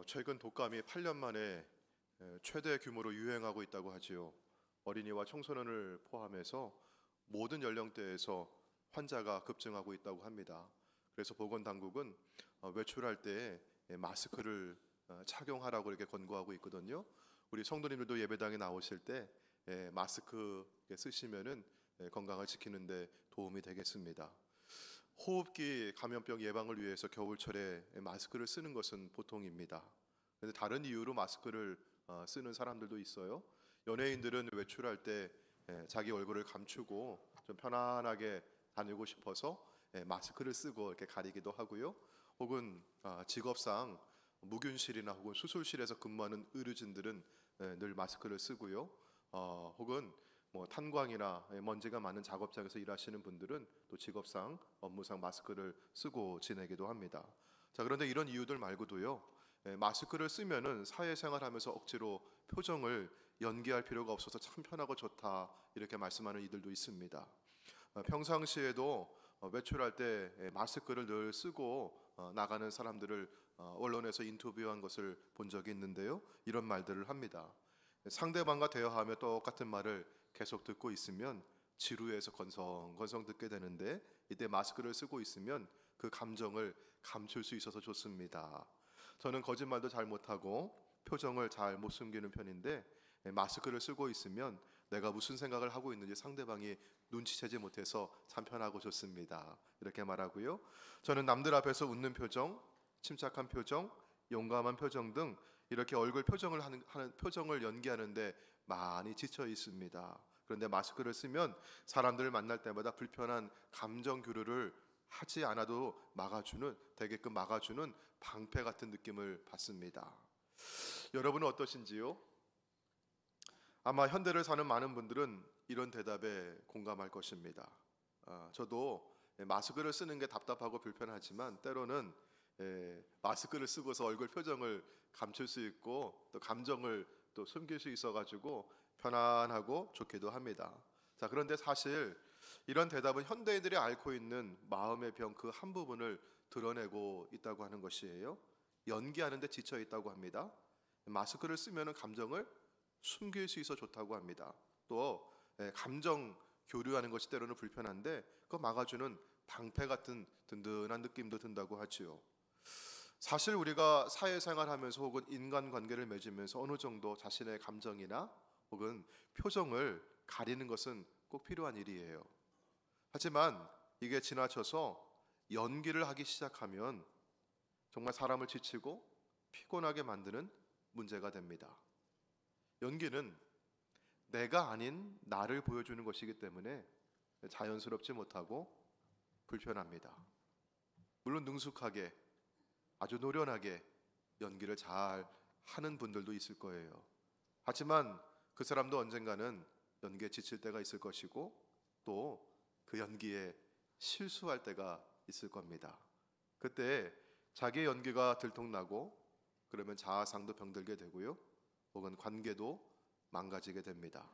최근 독감이 8년 만에 최대 규모로 유행하고 있다고 하지요. 어린이와 청소년을 포함해서 모든 연령대에서 환자가 급증하고 있다고 합니다. 그래서 보건당국은 외출할 때 마스크를 착용하라고 이렇게 권고하고 있거든요. 우리 성도님들도 예배당에 나오실 때 마스크 쓰시면은 건강을 지키는 데 도움이 되겠습니다. 호흡기 감염병 예방을 위해서 겨울철에 마스크를 쓰는 것은 보통입니다. 그런데 다른 이유로 마스크를 쓰는 사람들도 있어요. 연예인들은 외출할 때 자기 얼굴을 감추고 좀 편안하게 다니고 싶어서 마스크를 쓰고 이렇게 가리기도 하고요. 혹은 직업상 무균실이나 혹은 수술실에서 근무하는 의료진들은 늘 마스크를 쓰고요. 혹은 뭐 탄광이나 먼지가 많은 작업장에서 일하시는 분들은 또 직업상 업무상 마스크를 쓰고 지내기도 합니다. 자, 그런데 이런 이유들 말고도요, 마스크를 쓰면은 사회생활하면서 억지로 표정을 연기할 필요가 없어서 참 편하고 좋다 이렇게 말씀하는 이들도 있습니다. 평상시에도 외출할 때 마스크를 늘 쓰고 나가는 사람들을 언론에서 인터뷰한 것을 본 적이 있는데요, 이런 말들을 합니다. 상대방과 대화하며 똑같은 말을 계속 듣고 있으면 지루해서 건성건성 듣게 되는데, 이때 마스크를 쓰고 있으면 그 감정을 감출 수 있어서 좋습니다. 저는 거짓말도 잘 못하고 표정을 잘 못 숨기는 편인데, 마스크를 쓰고 있으면 내가 무슨 생각을 하고 있는지 상대방이 눈치채지 못해서 참 편하고 좋습니다. 이렇게 말하고요. 저는 남들 앞에서 웃는 표정, 침착한 표정, 용감한 표정 등 이렇게 얼굴 표정을 하는 표정을 연기하는데 많이 지쳐 있습니다. 그런데 마스크를 쓰면 사람들을 만날 때마다 불편한 감정 교류를 하지 않아도 되게끔 막아주는 방패 같은 느낌을 받습니다. 여러분은 어떠신지요? 아마 현대를 사는 많은 분들은 이런 대답에 공감할 것입니다. 저도 마스크를 쓰는 게 답답하고 불편하지만 때로는 마스크를 쓰고서 얼굴 표정을 감출 수 있고 또 감정을 또 숨길 수 있어가지고 편안하고 좋기도 합니다. 자, 그런데 사실 이런 대답은 현대인들이 앓고 있는 마음의 병 그 한 부분을 드러내고 있다고 하는 것이에요. 연기하는데 지쳐 있다고 합니다. 마스크를 쓰면 감정을 숨길 수 있어 좋다고 합니다. 또 감정 교류하는 것이 때로는 불편한데 그거 막아주는 방패 같은 든든한 느낌도 든다고 하지요. 사실 우리가 사회생활하면서 혹은 인간관계를 맺으면서 어느 정도 자신의 감정이나 혹은 표정을 가리는 것은 꼭 필요한 일이에요. 하지만 이게 지나쳐서 연기를 하기 시작하면 정말 사람을 지치고 피곤하게 만드는 문제가 됩니다. 연기는 내가 아닌 나를 보여주는 것이기 때문에 자연스럽지 못하고 불편합니다. 물론 능숙하게 아주 노련하게 연기를 잘 하는 분들도 있을 거예요. 하지만 그 사람도 언젠가는 연기에 지칠 때가 있을 것이고 또 그 연기에 실수할 때가 있을 겁니다. 그때 자기의 연기가 들통나고 그러면 자아상도 병들게 되고요. 혹은 관계도 망가지게 됩니다.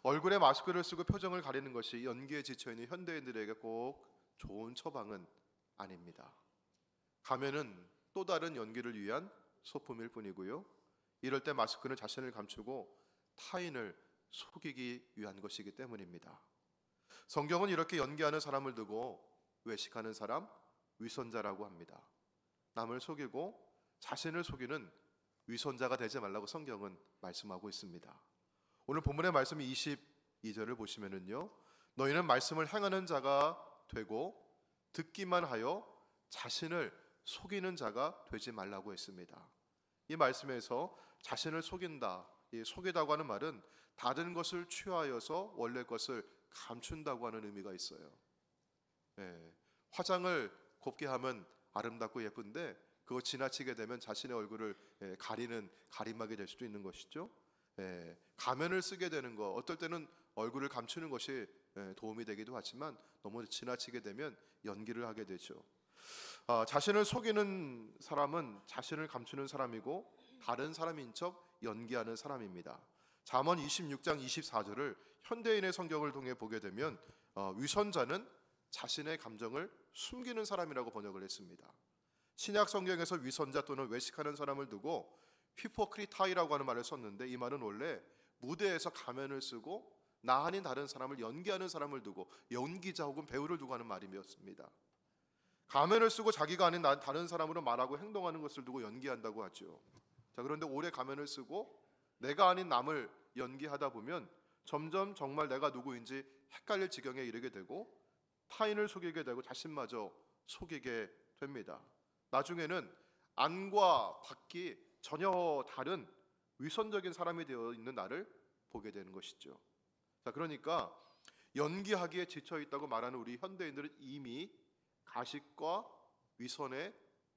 얼굴에 마스크를 쓰고 표정을 가리는 것이 연기에 지쳐있는 현대인들에게 꼭 좋은 처방은 아닙니다. 가면은 또 다른 연기를 위한 소품일 뿐이고요. 이럴 때 마스크는 자신을 감추고 타인을 속이기 위한 것이기 때문입니다. 성경은 이렇게 연기하는 사람을 두고 외식하는 사람, 위선자라고 합니다. 남을 속이고 자신을 속이는 위선자가 되지 말라고 성경은 말씀하고 있습니다. 오늘 본문의 말씀 22절을 보시면은요, 너희는 말씀을 행하는 자가 되고 듣기만 하여 자신을 속이는 자가 되지 말라고 했습니다. 이 말씀에서 자신을 속인다, 이 속이다고 하는 말은 다른 것을 취하여서 원래 것을 감춘다고 하는 의미가 있어요. 화장을 곱게 하면 아름답고 예쁜데 그거 지나치게 되면 자신의 얼굴을 가리는 가림막이 될 수도 있는 것이죠. 가면을 쓰게 되는 거, 어떨 때는 얼굴을 감추는 것이 도움이 되기도 하지만 너무 지나치게 되면 연기를 하게 되죠. 자신을 속이는 사람은 자신을 감추는 사람이고 다른 사람인 척 연기하는 사람입니다. 잠언 26장 24절을 현대인의 성경을 통해 보게 되면 위선자는 자신의 감정을 숨기는 사람이라고 번역을 했습니다. 신약 성경에서 위선자 또는 외식하는 사람을 두고 히포크리타이라고 하는 말을 썼는데, 이 말은 원래 무대에서 가면을 쓰고 나 아닌 다른 사람을 연기하는 사람을 두고, 연기자 혹은 배우를 두고 하는 말이었습니다. 가면을 쓰고 자기가 아닌 다른 사람으로 말하고 행동하는 것을 두고 연기한다고 하죠. 자, 그런데 오래 가면을 쓰고 내가 아닌 남을 연기하다 보면 점점 정말 내가 누구인지 헷갈릴 지경에 이르게 되고 타인을 속이게 되고 자신마저 속이게 됩니다. 나중에는 안과 밖이 전혀 다른 위선적인 사람이 되어 있는 나를 보게 되는 것이죠. 자, 그러니까 연기하기에 지쳐 있다고 말하는 우리 현대인들은 이미 가식과 위선의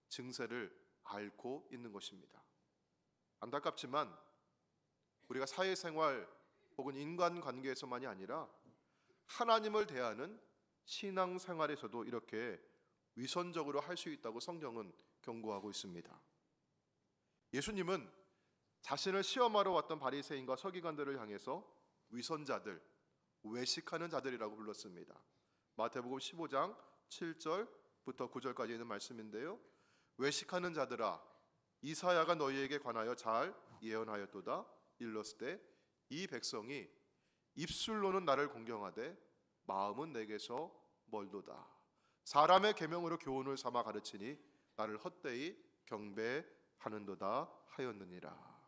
증세를 앓고 있는 것입니다. 안타깝지만 우리가 사회생활 혹은 인간관계에서만이 아니라 하나님을 대하는 신앙생활에서도 이렇게 위선적으로 할 수 있다고 성경은 경고하고 있습니다. 예수님은 자신을 시험하러 왔던 바리새인과 서기관들을 향해서 위선자들, 외식하는 자들이라고 불렀습니다. 마태복음 15장 7절부터 9절까지 있는 말씀인데요, 외식하는 자들아, 이사야가 너희에게 관하여 잘 예언하였도다. 일렀으되 이 백성이 입술로는 나를 공경하되 마음은 내게서 멀도다. 사람의 계명으로 교훈을 삼아 가르치니 나를 헛되이 경배하는도다 하였느니라.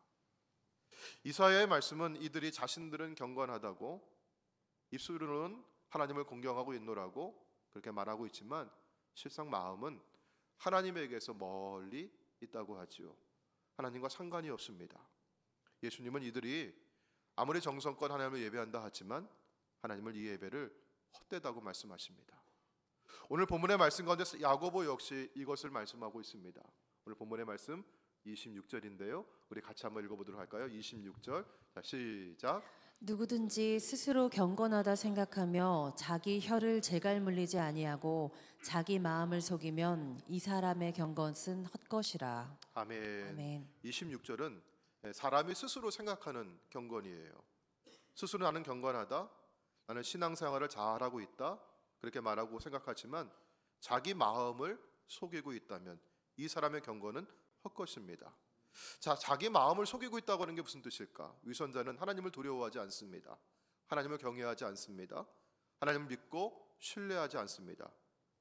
이사야의 말씀은 이들이 자신들은 경건하다고 입술로는 하나님을 공경하고 있노라고 그렇게 말하고 있지만 실상 마음은 하나님에게서 멀리 있다고 하지요. 하나님과 상관이 없습니다. 예수님은 이들이 아무리 정성껏 하나님을 예배한다 하지만 하나님을 이 예배를 헛되다고 말씀하십니다. 오늘 본문의 말씀 가운데 야고보 역시 이것을 말씀하고 있습니다. 오늘 본문의 말씀 26절인데요, 우리 같이 한번 읽어보도록 할까요? 26절, 자, 시작. 누구든지 스스로 경건하다 생각하며 자기 혀를 재갈 물리지 아니하고 자기 마음을 속이면 이 사람의 경건은 헛것이라. 아멘. 아멘. 26절은 사람이 스스로 생각하는 경건이에요. 스스로 나는 경건하다, 나는 신앙생활을 잘하고 있다, 그렇게 말하고 생각하지만 자기 마음을 속이고 있다면 이 사람의 경건은 헛것입니다. 자, 자기 마음을 속이고 있다고 하는 게 무슨 뜻일까? 위선자는 하나님을 두려워하지 않습니다. 하나님을 경외하지 않습니다. 하나님을 믿고 신뢰하지 않습니다.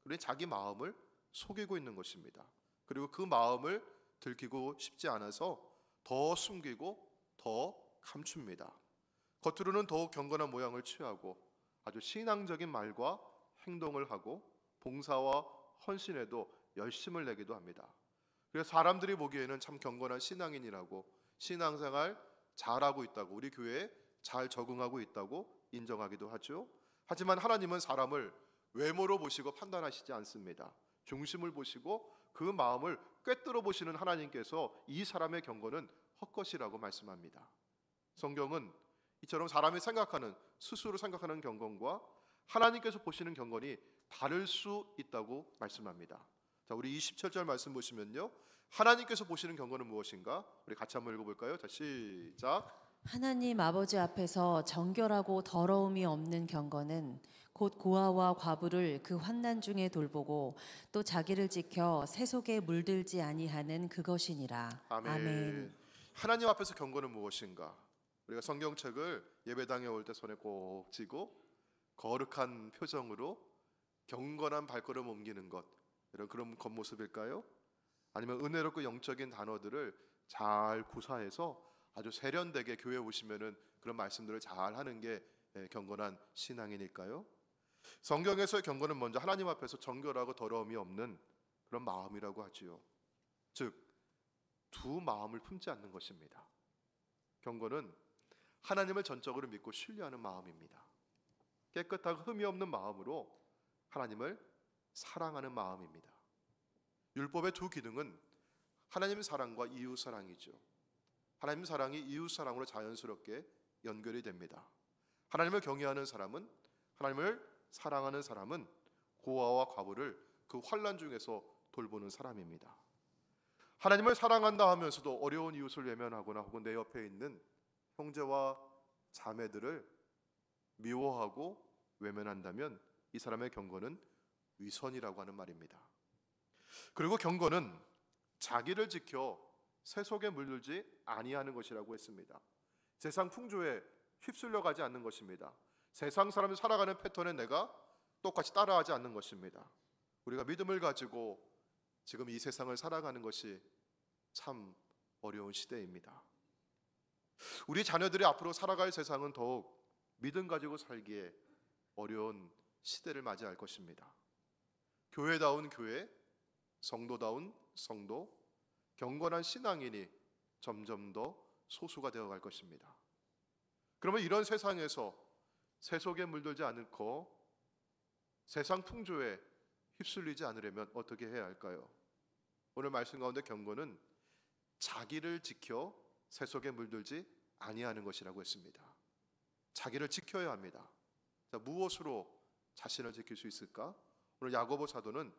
그러니 자기 마음을 속이고 있는 것입니다. 그리고 그 마음을 들키고 싶지 않아서 더 숨기고 더 감춥니다. 겉으로는 더욱 경건한 모양을 취하고 아주 신앙적인 말과 행동을 하고 봉사와 헌신에도 열심을 내기도 합니다. 그래서 사람들이 보기에는 참 경건한 신앙인이라고, 신앙생활 잘하고 있다고, 우리 교회에 잘 적응하고 있다고 인정하기도 하죠. 하지만 하나님은 사람을 외모로 보시고 판단하시지 않습니다. 중심을 보시고 그 마음을 꿰뚫어 보시는 하나님께서 이 사람의 경건은 헛것이라고 말씀합니다. 성경은 이처럼 사람이 생각하는, 스스로 생각하는 경건과 하나님께서 보시는 경건이 다를 수 있다고 말씀합니다. 자, 우리 27절 말씀 보시면요, 하나님께서 보시는 경건은 무엇인가? 우리 같이 한번 읽어볼까요? 자, 시작. 하나님 아버지 앞에서 정결하고 더러움이 없는 경건은 곧 고아와 과부를 그 환난 중에 돌보고 또 자기를 지켜 새 속에 물들지 아니하는 그것이니라. 아멘. 아멘. 하나님 앞에서 경건은 무엇인가? 우리가 성경책을 예배당에 올 때 손에 꼭 쥐고 거룩한 표정으로 경건한 발걸음 옮기는 것, 그런 겉모습일까요? 아니면 은혜롭고 영적인 단어들을 잘 구사해서 아주 세련되게 교회에 오시면은 그런 말씀들을 잘 하는 게 경건한 신앙인일까요? 성경에서의 경건은 먼저 하나님 앞에서 정결하고 더러움이 없는 그런 마음이라고 하지요. 즉, 두 마음을 품지 않는 것입니다. 경건은 하나님을 전적으로 믿고 신뢰하는 마음입니다. 깨끗하고 흠이 없는 마음으로 하나님을 사랑하는 마음입니다. 율법의 두 기능은 하나님 사랑과 이웃 사랑이죠. 하나님 사랑이 이웃 사랑으로 자연스럽게 연결이 됩니다. 하나님을 경외하는 사람은, 하나님을 사랑하는 사람은 고아와 과부를 그 환난 중에서 돌보는 사람입니다. 하나님을 사랑한다 하면서도 어려운 이웃을 외면하거나 혹은 내 옆에 있는 형제와 자매들을 미워하고 외면한다면 이 사람의 경건은 위선이라고 하는 말입니다. 그리고 경건은 자기를 지켜 세속에 물들지 아니하는 것이라고 했습니다. 세상 풍조에 휩쓸려 가지 않는 것입니다. 세상 사람이 살아가는 패턴에 내가 똑같이 따라하지 않는 것입니다. 우리가 믿음을 가지고 지금 이 세상을 살아가는 것이 참 어려운 시대입니다. 우리 자녀들이 앞으로 살아갈 세상은 더욱 믿음 가지고 살기에 어려운 시대를 맞이할 것입니다. 교회다운 교회, 성도다운 성도, 경건한 신앙인이 점점 더 소수가 되어갈 것입니다. 그러면 이런 세상에서 세속에 물들지 않고 세상 풍조에 휩쓸리지 않으려면 어떻게 해야 할까요? 오늘 말씀 가운데 경고는 자기를 지켜 세속에 물들지 아니하는 것이라고 했습니다. 자기를 지켜야 합니다. 자, 무엇으로 자신을 지킬 수 있을까? 오늘 야고보 사도는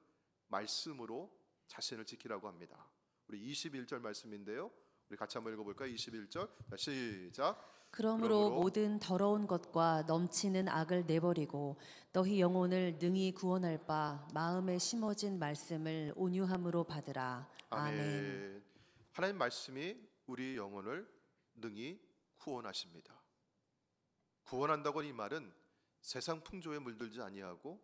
말씀으로 자신을 지키라고 합니다. 우리 21절 말씀인데요. 우리 같이 한번 읽어볼까요? 21절. 자, 시작. 그러므로 모든 더러운 것과 넘치는 악을 내버리고 너희 영혼을 능히 구원할 바 마음에 심어진 말씀을 온유함으로 받으라. 아멘. 하나님 말씀이 우리 영혼을 능히 구원하십니다. 구원한다고 이 말은 세상 풍조에 물들지 아니하고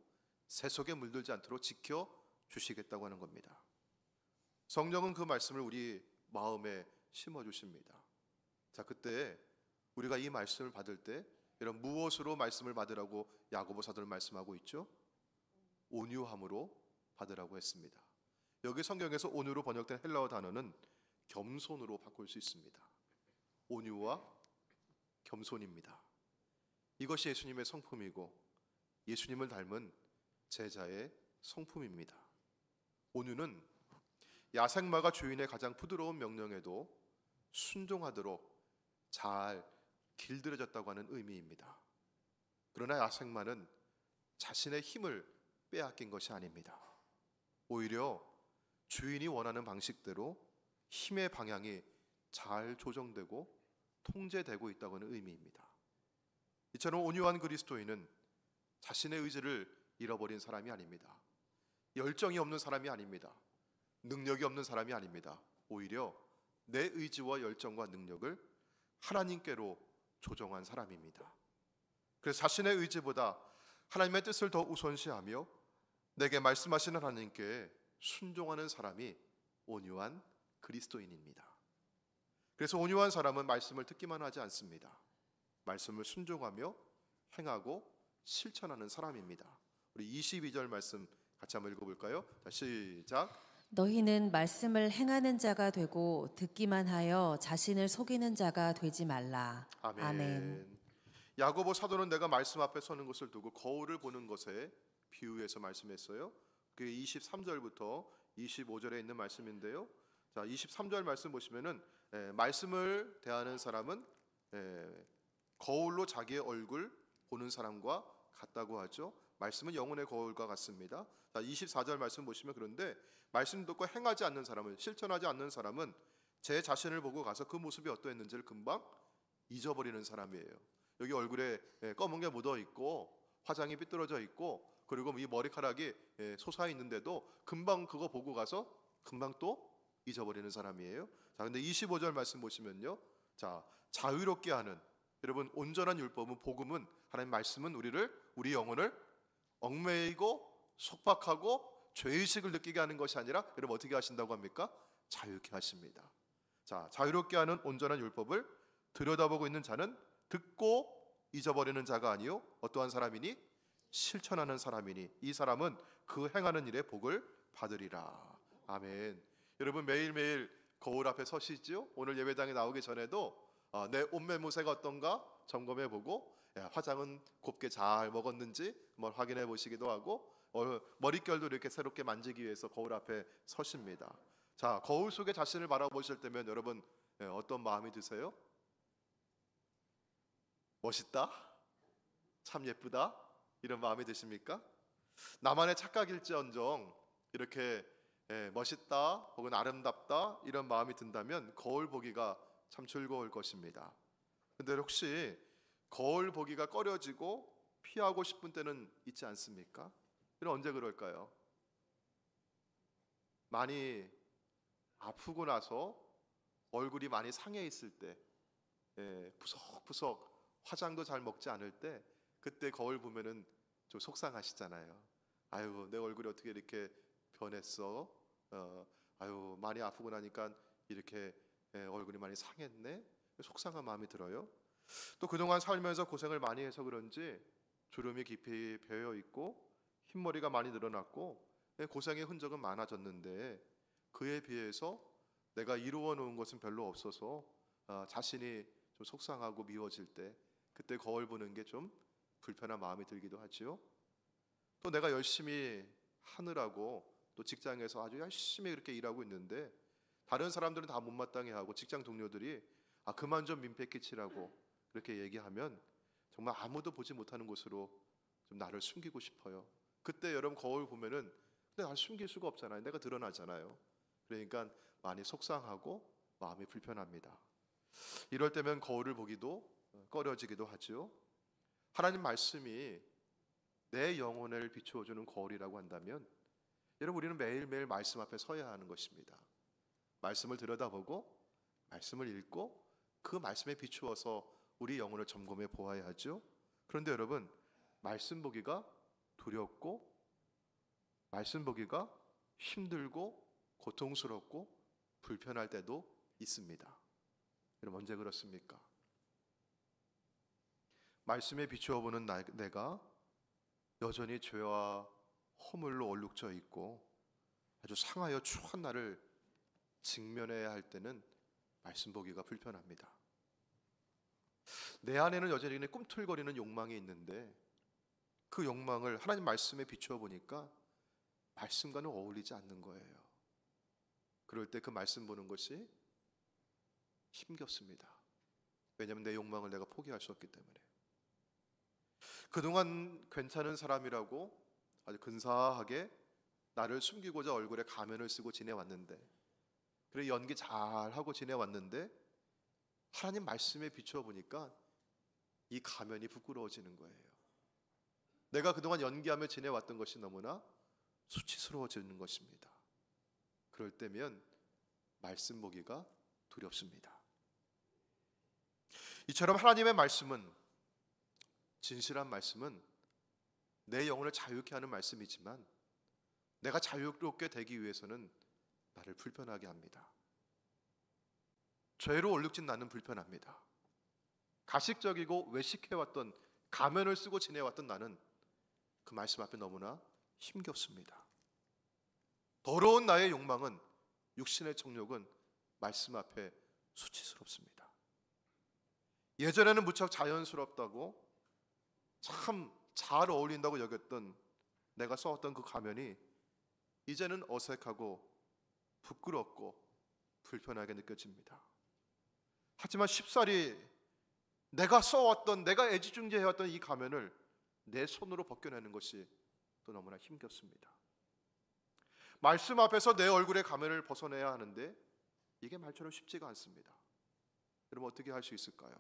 세속에 물들지 않도록 지켜 주시겠다고 하는 겁니다. 성령은 그 말씀을 우리 마음에 심어 주십니다. 자, 그때 우리가 이 말씀을 받을 때 이런 무엇으로 말씀을 받으라고 야고보 사도는 말씀하고 있죠? 온유함으로 받으라고 했습니다. 여기 성경에서 온유로 번역된 헬라어 단어는 겸손으로 바꿀 수 있습니다. 온유와 겸손입니다. 이것이 예수님의 성품이고 예수님을 닮은 제자의 성품입니다. 온유는 야생마가 주인의 가장 부드러운 명령에도 순종하도록 잘 길들여졌다고 하는 의미입니다. 그러나 야생마는 자신의 힘을 빼앗긴 것이 아닙니다. 오히려 주인이 원하는 방식대로 힘의 방향이 잘 조정되고 통제되고 있다고 하는 의미입니다. 이처럼 온유한 그리스도인은 자신의 의지를 잃어버린 사람이 아닙니다. 열정이 없는 사람이 아닙니다. 능력이 없는 사람이 아닙니다. 오히려 내 의지와 열정과 능력을 하나님께로 조정한 사람입니다. 그래서 자신의 의지보다 하나님의 뜻을 더 우선시하며 내게 말씀하시는 하나님께 순종하는 사람이 온유한 그리스도인입니다. 그래서 온유한 사람은 말씀을 듣기만 하지 않습니다. 말씀을 순종하며 행하고 실천하는 사람입니다. 우리 22절 말씀 같이 한번 읽어볼까요? 자, 시작. 너희는 말씀을 행하는 자가 되고 듣기만 하여 자신을 속이는 자가 되지 말라. 아멘. 아멘. 야고보 사도는 내가 말씀 앞에 서는 것을 두고 거울을 보는 것에 비유해서 말씀했어요. 그게 23절부터 25절에 있는 말씀인데요. 자, 23절 말씀 보시면은 말씀을 대하는 사람은 거울로 자기의 얼굴 보는 사람과 같다고 하죠. 말씀은 영혼의 거울과 같습니다. 자, 24절 말씀 보시면 그런데 말씀 듣고 행하지 않는 사람은, 실천하지 않는 사람은 제 자신을 보고 가서 그 모습이 어떠했는지를 금방 잊어버리는 사람이에요. 여기 얼굴에 검은 게 묻어 있고 화장이 삐뚤어져 있고 그리고 이 머리카락이 솟아 있는데도 금방 그거 보고 가서 금방 또 잊어버리는 사람이에요. 자, 근데 25절 말씀 보시면요. 자, 자유롭게 하는, 여러분 온전한 율법은, 복음은, 하나님 말씀은 우리 영혼을 얽매이고 속박하고 죄의식을 느끼게 하는 것이 아니라 여러분 어떻게 하신다고 합니까? 자유롭게 하십니다. 자, 자유롭게 하는 온전한 율법을 들여다보고 있는 자는 듣고 잊어버리는 자가 아니요 어떠한 사람이니? 실천하는 사람이니 이 사람은 그 행하는 일에 복을 받으리라. 아멘. 여러분 매일매일 거울 앞에 서시죠? 오늘 예배당에 나오기 전에도 내 옷매무새가 어떤가 점검해보고 화장은 곱게 잘 먹었는지 한번 확인해 보시기도 하고 머릿결도 이렇게 새롭게 만지기 위해서 거울 앞에 서십니다. 자, 거울 속에 자신을 바라보실 때면 여러분 어떤 마음이 드세요? 멋있다? 참 예쁘다? 이런 마음이 드십니까? 나만의 착각일지언정 이렇게 멋있다 혹은 아름답다 이런 마음이 든다면 거울 보기가 참 즐거울 것입니다. 근데 혹시 거울 보기가 꺼려지고 피하고 싶은 때는 있지 않습니까? 이건 언제 그럴까요? 많이 아프고 나서 얼굴이 많이 상해 있을 때, 푸석푸석 화장도 잘 먹지 않을 때, 그때 거울 보면은 좀 속상하시잖아요. 아유, 내 얼굴이 어떻게 이렇게 변했어? 아유, 많이 아프고 나니까 이렇게 얼굴이 많이 상했네. 속상한 마음이 들어요. 또 그동안 살면서 고생을 많이 해서 그런지 주름이 깊이 배어 있고 흰머리가 많이 늘어났고 고생의 흔적은 많아졌는데, 그에 비해서 내가 이루어 놓은 것은 별로 없어서 자신이 좀 속상하고 미워질 때, 그때 거울 보는 게 좀 불편한 마음이 들기도 하지요. 또 내가 열심히 하느라고 또 직장에서 아주 열심히 그렇게 일하고 있는데, 다른 사람들은 다 못마땅해하고 직장 동료들이 그만 좀 민폐 끼치라고 그렇게 얘기하면 정말 아무도 보지 못하는 곳으로 좀 나를 숨기고 싶어요. 그때 여러분 거울 보면은 근데 나를 숨길 수가 없잖아요. 내가 드러나잖아요. 그러니까 많이 속상하고 마음이 불편합니다. 이럴 때면 거울을 보기도 꺼려지기도 하죠. 하나님 말씀이 내 영혼을 비추어주는 거울이라고 한다면, 여러분 우리는 매일매일 말씀 앞에 서야 하는 것입니다. 말씀을 들여다보고 말씀을 읽고 그 말씀에 비추어서 우리 영혼을 점검해 보아야 하죠. 그런데 여러분, 말씀 보기가 두렵고 말씀 보기가 힘들고 고통스럽고 불편할 때도 있습니다. 여러분 언제 그렇습니까? 말씀에 비추어 보는 내가 여전히 죄와 허물로 얼룩져 있고 아주 상하여 추한 나를 직면해야 할 때는 말씀 보기가 불편합니다. 내 안에는 여전히 꿈틀거리는 욕망이 있는데, 그 욕망을 하나님 말씀에 비추어 보니까 말씀과는 어울리지 않는 거예요. 그럴 때 그 말씀 보는 것이 힘겹습니다. 왜냐하면 내 욕망을 내가 포기할 수 없기 때문에. 그동안 괜찮은 사람이라고 아주 근사하게 나를 숨기고자 얼굴에 가면을 쓰고 지내왔는데, 그래 연기 잘하고 지내왔는데, 하나님 말씀에 비추어 보니까 이 가면이 부끄러워지는 거예요. 내가 그동안 연기하며 지내왔던 것이 너무나 수치스러워지는 것입니다. 그럴 때면 말씀 보기가 두렵습니다. 이처럼 하나님의 말씀은, 진실한 말씀은 내 영혼을 자유케 하는 말씀이지만, 내가 자유롭게 되기 위해서는 나를 불편하게 합니다. 죄로 얼룩진 나는 불편합니다. 가식적이고 외식해왔던, 가면을 쓰고 지내왔던 나는 그 말씀 앞에 너무나 힘겹습니다. 더러운 나의 욕망은, 육신의 정욕은 말씀 앞에 수치스럽습니다. 예전에는 무척 자연스럽다고 참 잘 어울린다고 여겼던 내가 써왔던 그 가면이 이제는 어색하고 부끄럽고 불편하게 느껴집니다. 하지만 쉽사리 내가 써왔던, 내가 애지중지해왔던 이 가면을 내 손으로 벗겨내는 것이 또 너무나 힘겹습니다. 말씀 앞에서 내 얼굴의 가면을 벗어내야 하는데 이게 말처럼 쉽지가 않습니다. 여러분 어떻게 할 수 있을까요?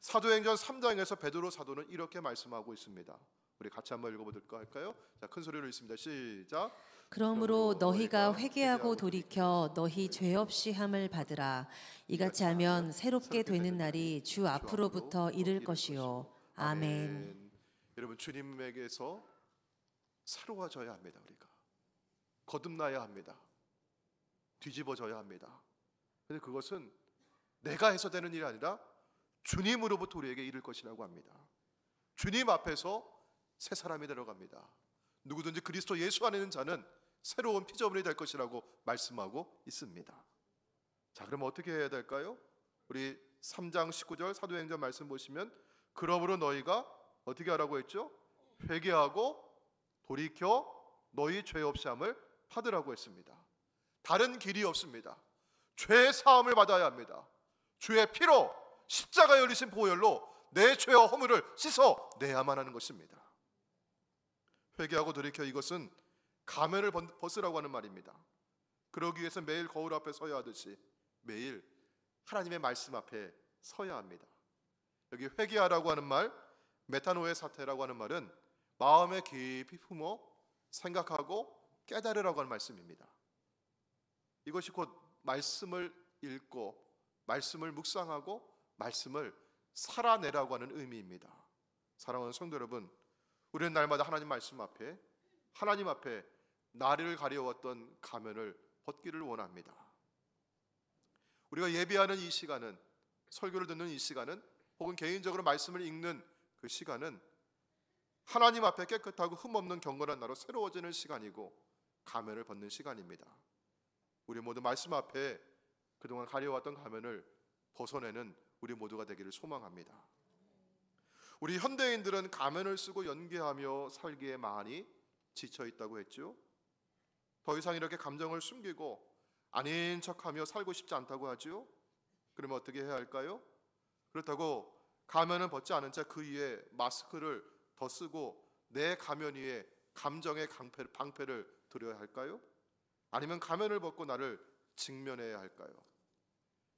사도행전 3장에서 베드로 사도는 이렇게 말씀하고 있습니다. 우리 같이 한번 읽어볼까 할까요? 자, 큰 소리로 읽습니다. 시작. 그러므로 너희가 회개하고 돌이켜 너희 죄 없이 함을 받으라. 이같이 하면 새롭게 되는 날이 주 앞으로부터 이를 것이요. 아멘. 여러분 주님에게서 새로워져야 합니다. 우리가 거듭나야 합니다. 뒤집어져야 합니다. 그런데 그것은 내가 해서 되는 일이 아니라 주님으로부터 우리에게 이를 것이라고 합니다. 주님 앞에서 새 사람이 되어갑니다. 누구든지 그리스도 예수 안에 있는 자는 새로운 피조물이 될 것이라고 말씀하고 있습니다. 자, 그럼 어떻게 해야 될까요? 우리 3장 19절 사도행전 말씀 보시면, 그러므로 너희가 어떻게 하라고 했죠? 회개하고 돌이켜 너희 죄 없이 함을 받으라고 했습니다. 다른 길이 없습니다. 죄 사함을 받아야 합니다. 주의 피로 십자가에 흘리신 보혈로 내 죄와 허물을 씻어 내야만 하는 것입니다. 회개하고 돌이켜, 이것은 가면을 벗으라고 하는 말입니다. 그러기 위해서 매일 거울 앞에 서야 하듯이 매일 하나님의 말씀 앞에 서야 합니다. 여기 회개하라고 하는 말, 메타노의 사태라고 하는 말은 마음에 깊이 품어 생각하고 깨달으라고 하는 말씀입니다. 이것이 곧 말씀을 읽고 말씀을 묵상하고 말씀을 살아내라고 하는 의미입니다. 사랑하는 성도 여러분, 우리는 날마다 하나님 말씀 앞에, 하나님 앞에 나를 가려웠던 가면을 벗기를 원합니다. 우리가 예배하는 이 시간은, 설교를 듣는 이 시간은, 혹은 개인적으로 말씀을 읽는 그 시간은 하나님 앞에 깨끗하고 흠없는 경건한 나로 새로워지는 시간이고 가면을 벗는 시간입니다. 우리 모두 말씀 앞에 그동안 가려왔던 가면을 벗어내는 우리 모두가 되기를 소망합니다. 우리 현대인들은 가면을 쓰고 연기하며 살기에 많이 지쳐 있다고 했죠. 더 이상 이렇게 감정을 숨기고 아닌 척하며 살고 싶지 않다고 하죠. 그러면 어떻게 해야 할까요? 그렇다고 가면을 벗지 않은 채 그 위에 마스크를 더 쓰고 내 가면 위에 감정의 방패를 들여야 할까요? 아니면 가면을 벗고 나를 직면해야 할까요?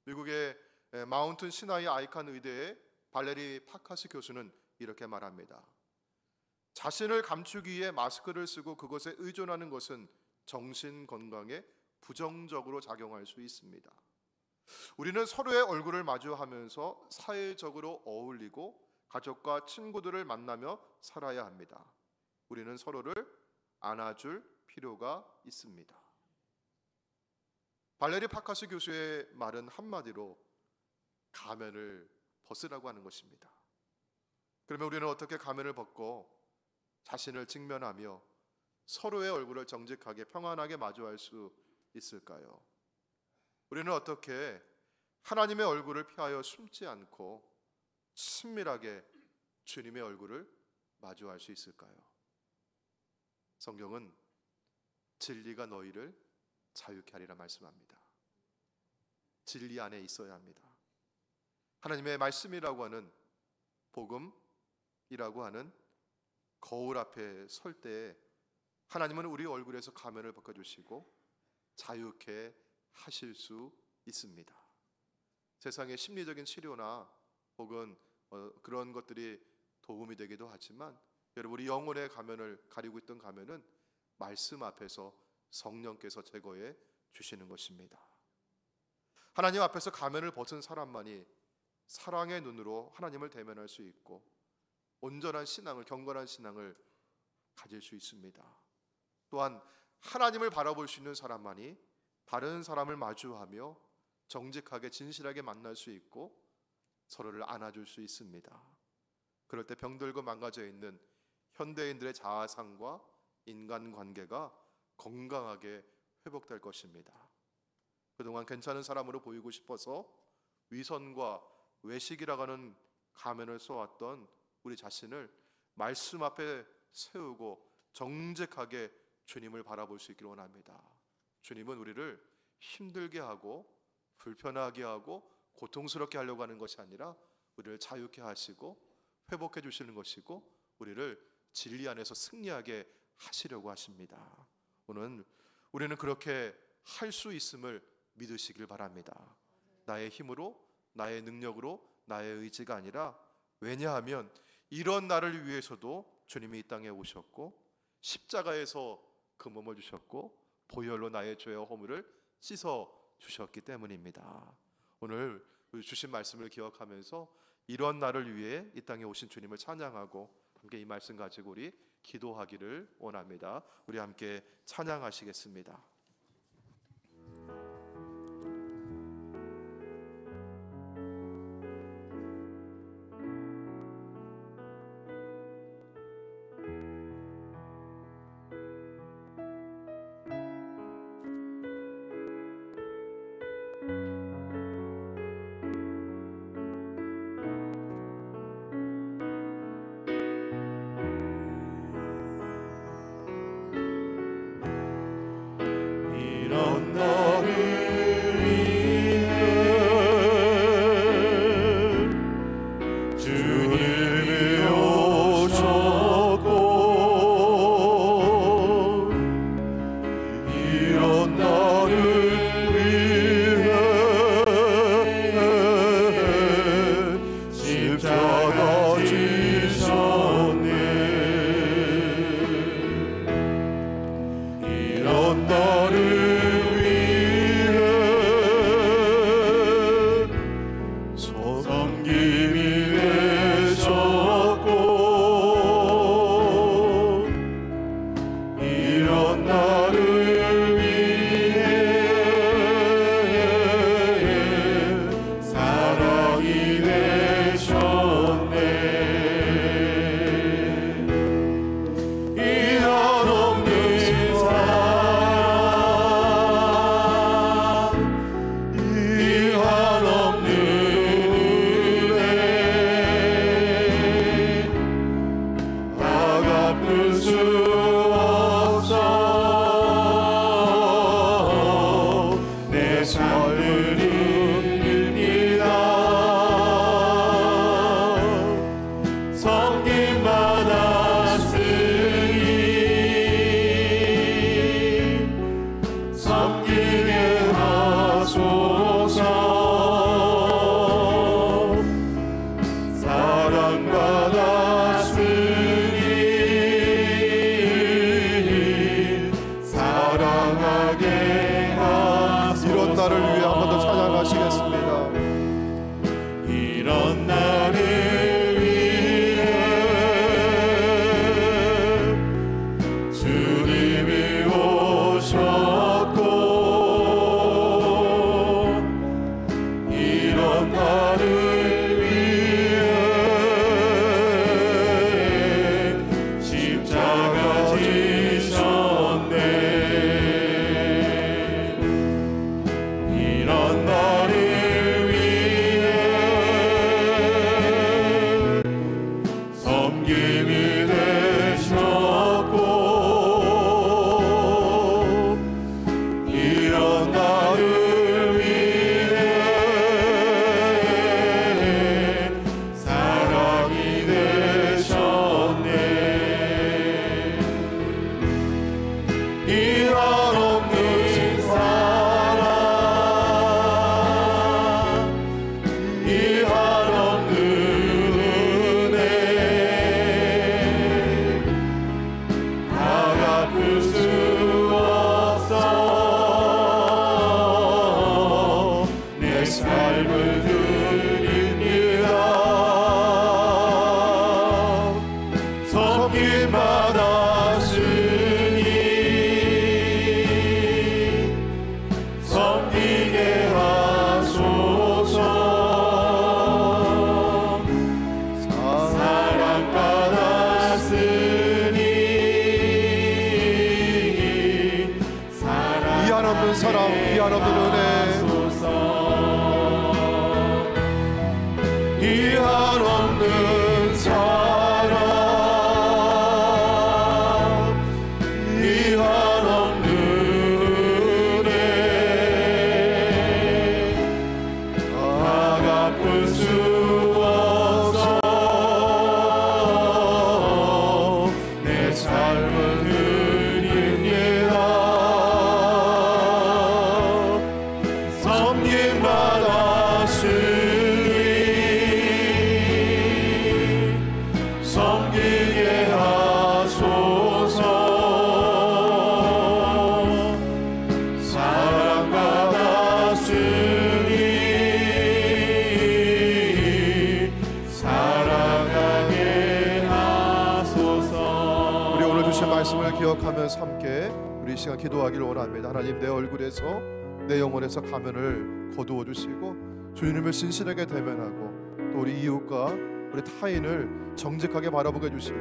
미국의 마운튼 시나이 아이칸 의대의 발레리 파카스 교수는 이렇게 말합니다. 자신을 감추기 위해 마스크를 쓰고 그것에 의존하는 것은 정신 건강에 부정적으로 작용할 수 있습니다. 우리는 서로의 얼굴을 마주하면서 사회적으로 어울리고 가족과 친구들을 만나며 살아야 합니다. 우리는 서로를 안아줄 필요가 있습니다. 발레리 파카스 교수의 말은 한마디로 가면을 벗으라고 하는 것입니다. 그러면 우리는 어떻게 가면을 벗고 자신을 직면하며 서로의 얼굴을 정직하게 평안하게 마주할 수 있을까요? 우리는 어떻게 하나님의 얼굴을 피하여 숨지 않고 친밀하게 주님의 얼굴을 마주할 수 있을까요? 성경은 진리가 너희를 자유케 하리라 말씀합니다. 진리 안에 있어야 합니다. 하나님의 말씀이라고 하는, 복음이라고 하는 거울 앞에 설 때에 하나님은 우리 얼굴에서 가면을 벗겨주시고 자유케 하실 수 있습니다. 세상의 심리적인 치료나 혹은 그런 것들이 도움이 되기도 하지만, 여러분, 우리 영혼의 가면을 가리고 있던 가면은 말씀 앞에서 성령께서 제거해 주시는 것입니다. 하나님 앞에서 가면을 벗은 사람만이 사랑의 눈으로 하나님을 대면할 수 있고 온전한 신앙을, 경건한 신앙을 가질 수 있습니다. 또한 하나님을 바라볼 수 있는 사람만이 다른 사람을 마주하며 정직하게 진실하게 만날 수 있고 서로를 안아줄 수 있습니다. 그럴 때 병들고 망가져 있는 현대인들의 자아상과 인간관계가 건강하게 회복될 것입니다. 그동안 괜찮은 사람으로 보이고 싶어서 위선과 외식이라고 하는 가면을 써왔던 우리 자신을 말씀 앞에 세우고 정직하게 주님을 바라볼 수 있기를 원합니다. 주님은 우리를 힘들게 하고 불편하게 하고 고통스럽게 하려고 하는 것이 아니라 우리를 자유케 하시고 회복해 주시는 것이고 우리를 진리 안에서 승리하게 하시려고 하십니다. 오늘 우리는 그렇게 할 수 있음을 믿으시길 바랍니다. 나의 힘으로, 나의 능력으로, 나의 의지가 아니라, 왜냐하면 이런 나를 위해서도 주님이 이 땅에 오셨고 십자가에서 그 몸을 주셨고 보혈로 나의 죄와 허물을 씻어 주셨기 때문입니다. 오늘 주신 말씀을 기억하면서 이런 나를 위해 이 땅에 오신 주님을 찬양하고 함께 이 말씀 가지고 우리 기도하기를 원합니다. 우리 함께 찬양하시겠습니다. 내 삶을 드립니다. 섬김 받았으니 섬기게 하소서. 사랑받았으니 사랑하게 하소서. 이런 나를 위해 한 번 더 찬양하시겠습니다. 이런 나를 위해 주님이 오셨고 이런 나를 위해 십자가 지셨네. 이런 나를 위해 섬김이 되셨고 이런 나를 위해 사랑이 되셨네. 이한 없는 사랑 이한 없는 은혜 다 갚을 수 없어. 내 삶을 드립니다. 섬김 받았으니 섬기게 하소서. 사랑받았으니 이한 없는 사랑, 이한 없는 은혜, 사랑하소서. 이한 없는 사랑 이한 없는 은혜 다 갚을 수 없어. 내 삶을 드립니다. 섬김 받았으니 섬기게 하소서. 사랑받았으니 사랑하게 하소서. 우리 오늘 주신 말씀을 기억하면서 함께 우리 이 시간 기도하기를 원합니다. 하나님, 내 얼굴에서 내 영혼에서 가면을 거두어 주시고 주님을 신실하게 대면하고 또 우리 이웃과 우리 타인을 정직하게 바라보게 해주시고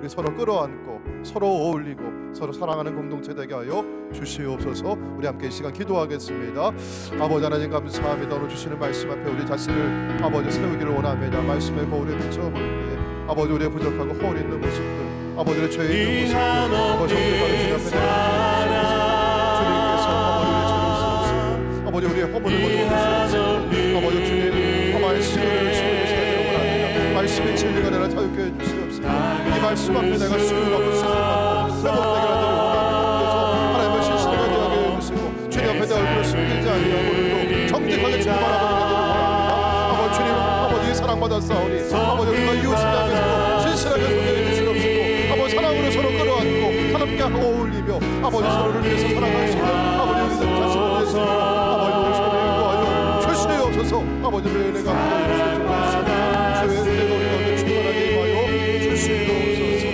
우리 서로 끌어안고 서로 어울리고 서로 사랑하는 공동체 되게 하여 주시옵소서. 우리 함께 이 시간 기도하겠습니다. 아버지 하나님 감사합니다. 오늘 주시는 말씀 앞에 우리 자신을 아버지 세우기를 원합니다. 말씀의 거울에 비춰볼 때 아버지 우리의 부족하고 허울 있는 모습들, 아버지의 죄 있는 모습들, 아버지 정직하게 주님 앞에 주님께서 아버지의 죄를 쓰옵소서. 아버지 우리의 허물을 거두어주시옵소서. 아버지 주님 말씀을 주시옵소서. 말씀의 진리가 내가 자유케 해주시옵소서. 이 말씀 앞에 내가 수고받고 시선받고 회복되게 하기를 원합니다. 그래서 하나님의 신실하게 되게 해주시고 주님 앞에 내 얼굴을 숨기지 아니하고 오늘도 정직하게 주님 바라보게 되기를 원합니다. 아버지 주님, 아버지 사랑받았사오니 아버지 우리가 이웃을 향해서 신실하게 소개해 주시옵시고 아버지 사랑으로 서로 끌어안고 하나님께 어울리며 아버지 서로를 위해서 살아갈 수 있는 아버지 우리 자신을 위해서 아버지 오늘 주님 인도하여 주시옵소서. 아버지 은혜가 함께 주시옵소서. 주의 은혜가 우리 가운데 충만하게 임하여 주시옵소서.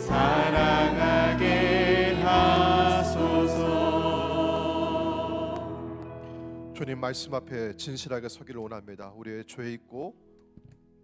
사랑하게 하소서. 주님 말씀 앞에 진실하게 서기를 원합니다. 우리의 죄 있고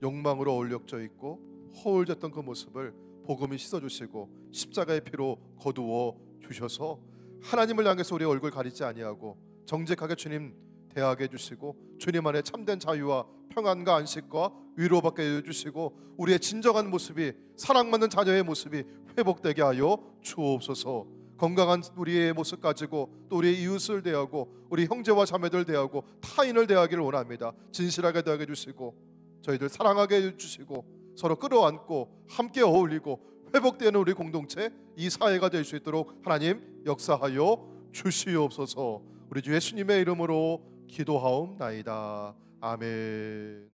욕망으로 어울려져 있고 허울졌던 그 모습을 복음이 씻어주시고 십자가의 피로 거두어 주셔서 하나님을 향해서 우리의 얼굴 가리지 아니하고 정직하게 주님 대하게 해주시고 주님 안에 참된 자유와 평안과 안식과 위로받게 해주시고 우리의 진정한 모습이 사랑받는 자녀의 모습이 회복되게 하여 주옵소서. 건강한 우리의 모습 가지고 또 우리의 이웃을 대하고 우리 형제와 자매들 대하고 타인을 대하기를 원합니다. 진실하게 대하게 해주시고 저희들 사랑하게 해주시고 서로 끌어안고 함께 어울리고 회복되는 우리 공동체, 이 사회가 될 수 있도록 하나님 역사하여 주시옵소서. 우리 주 예수님의 이름으로 기도하옵나이다. 아멘.